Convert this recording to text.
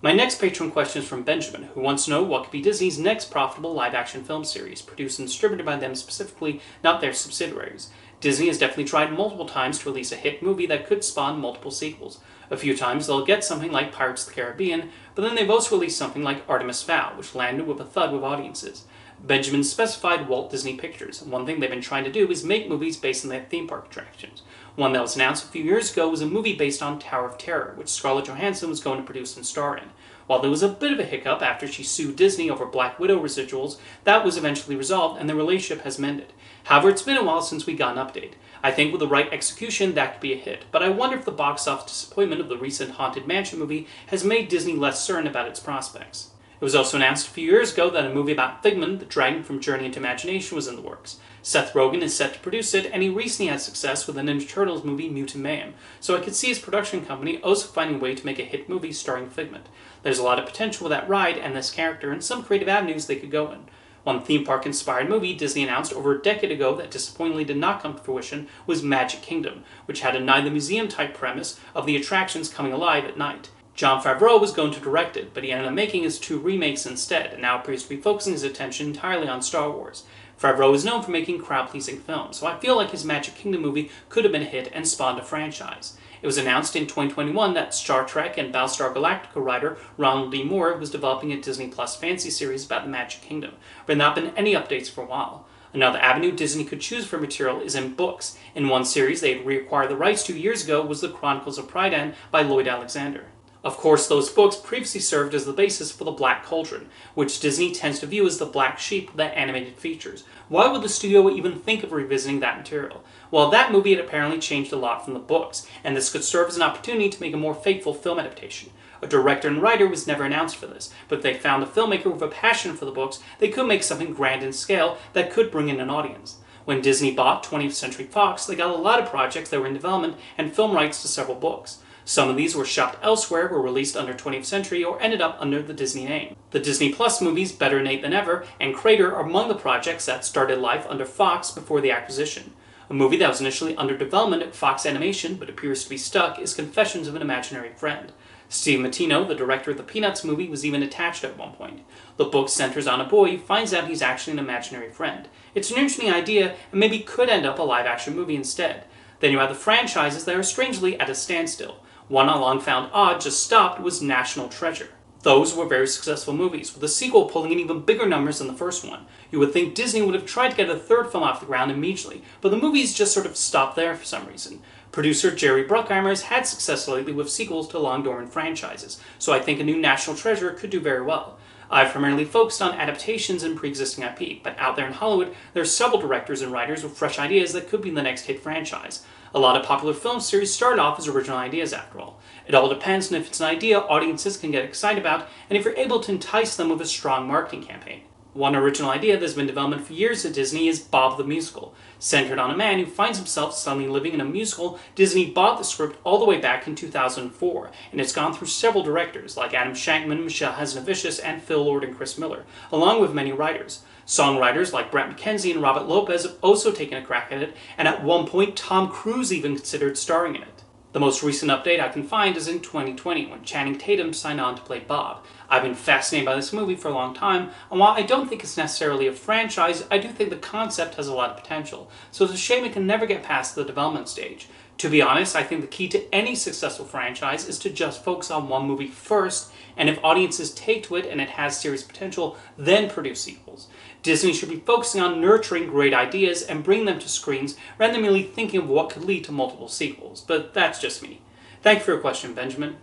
My next patron question is from Benjamin, who wants to know what could be Disney's next profitable live-action film series, produced and distributed by them specifically, not their subsidiaries. Disney has definitely tried multiple times to release a hit movie that could spawn multiple sequels. A few times they'll get something like Pirates of the Caribbean, but then they've also released something like Artemis Fowl, which landed with a thud with audiences. Benjamin specified Walt Disney Pictures, and one thing they've been trying to do is make movies based on their theme park attractions. One that was announced a few years ago was a movie based on Tower of Terror, which Scarlett Johansson was going to produce and star in. While there was a bit of a hiccup after she sued Disney over Black Widow residuals, that was eventually resolved and the relationship has mended. However, it's been a while since we got an update. I think with the right execution, that could be a hit, but I wonder if the box office disappointment of the recent Haunted Mansion movie has made Disney less certain about its prospects. It was also announced a few years ago that a movie about Figment, the dragon from Journey into Imagination, was in the works. Seth Rogen is set to produce it, and he recently had success with the Ninja Turtles movie Mutant Mayhem, so I could see his production company also finding a way to make a hit movie starring Figment. There's a lot of potential with that ride and this character, and some creative avenues they could go in. One theme park-inspired movie Disney announced over a decade ago that disappointingly did not come to fruition was Magic Kingdom, which had a Night the Museum-type premise of the attractions coming alive at night. Jon Favreau was going to direct it, but he ended up making his 2 remakes instead, and now appears to be focusing his attention entirely on Star Wars. Favreau is known for making crowd-pleasing films, so I feel like his Magic Kingdom movie could have been a hit and spawned a franchise. It was announced in 2021 that Star Trek and Battlestar Galactica writer Ronald D. Moore was developing a Disney Plus fantasy series about the Magic Kingdom, but there have not been any updates for a while. Another avenue Disney could choose for material is in books. In one series they had reacquired the rights 2 years ago was The Chronicles of Prydain by Lloyd Alexander. Of course, those books previously served as the basis for The Black Cauldron, which Disney tends to view as the black sheep of the animated features. Why would the studio even think of revisiting that material? Well, that movie had apparently changed a lot from the books, and this could serve as an opportunity to make a more faithful film adaptation. A director and writer was never announced for this, but if they found a filmmaker with a passion for the books, they could make something grand in scale that could bring in an audience. When Disney bought 20th Century Fox, they got a lot of projects that were in development and film rights to several books. Some of these were shopped elsewhere, were released under 20th Century, or ended up under the Disney name. The Disney Plus movies Better Nate Than Ever and Crater are among the projects that started life under Fox before the acquisition. A movie that was initially under development at Fox Animation but appears to be stuck is Confessions of an Imaginary Friend. Steve Mattino, the director of the Peanuts movie, was even attached at one point. The book centers on a boy who finds out he's actually an imaginary friend. It's an interesting idea and maybe could end up a live-action movie instead. Then you have the franchises that are strangely at a standstill. One I long found odd just stopped was National Treasure. Those were very successful movies, with the sequel pulling in even bigger numbers than the first one. You would think Disney would have tried to get a third film off the ground immediately, but the movies just sort of stopped there for some reason. Producer Jerry Bruckheimer has had success lately with sequels to long-dormant franchises, so I think a new National Treasure could do very well. I've primarily focused on adaptations and pre-existing IP, but out there in Hollywood, there are several directors and writers with fresh ideas that could be the next hit franchise. A lot of popular film series start off as original ideas after all. It all depends on if it's an idea audiences can get excited about, and if you're able to entice them with a strong marketing campaign. One original idea that's been in development for years at Disney is Bob the Musical. Centered on a man who finds himself suddenly living in a musical, Disney bought the script all the way back in 2004, and it's gone through several directors like Adam Shankman, Michelle Hazanavicius, and Phil Lord and Chris Miller, along with many writers. Songwriters like Brett McKenzie and Robert Lopez have also taken a crack at it, and at one point Tom Cruise even considered starring in it. The most recent update I can find is in 2020, when Channing Tatum signed on to play Bob. I've been fascinated by this movie for a long time, and while I don't think it's necessarily a franchise, I do think the concept has a lot of potential, so it's a shame it can never get past the development stage. To be honest, I think the key to any successful franchise is to just focus on one movie first, and if audiences take to it and it has serious potential, then produce sequels. Disney should be focusing on nurturing great ideas and bringing them to screens rather than merely thinking of what could lead to multiple sequels, but that's just me. Thank you for your question, Benjamin.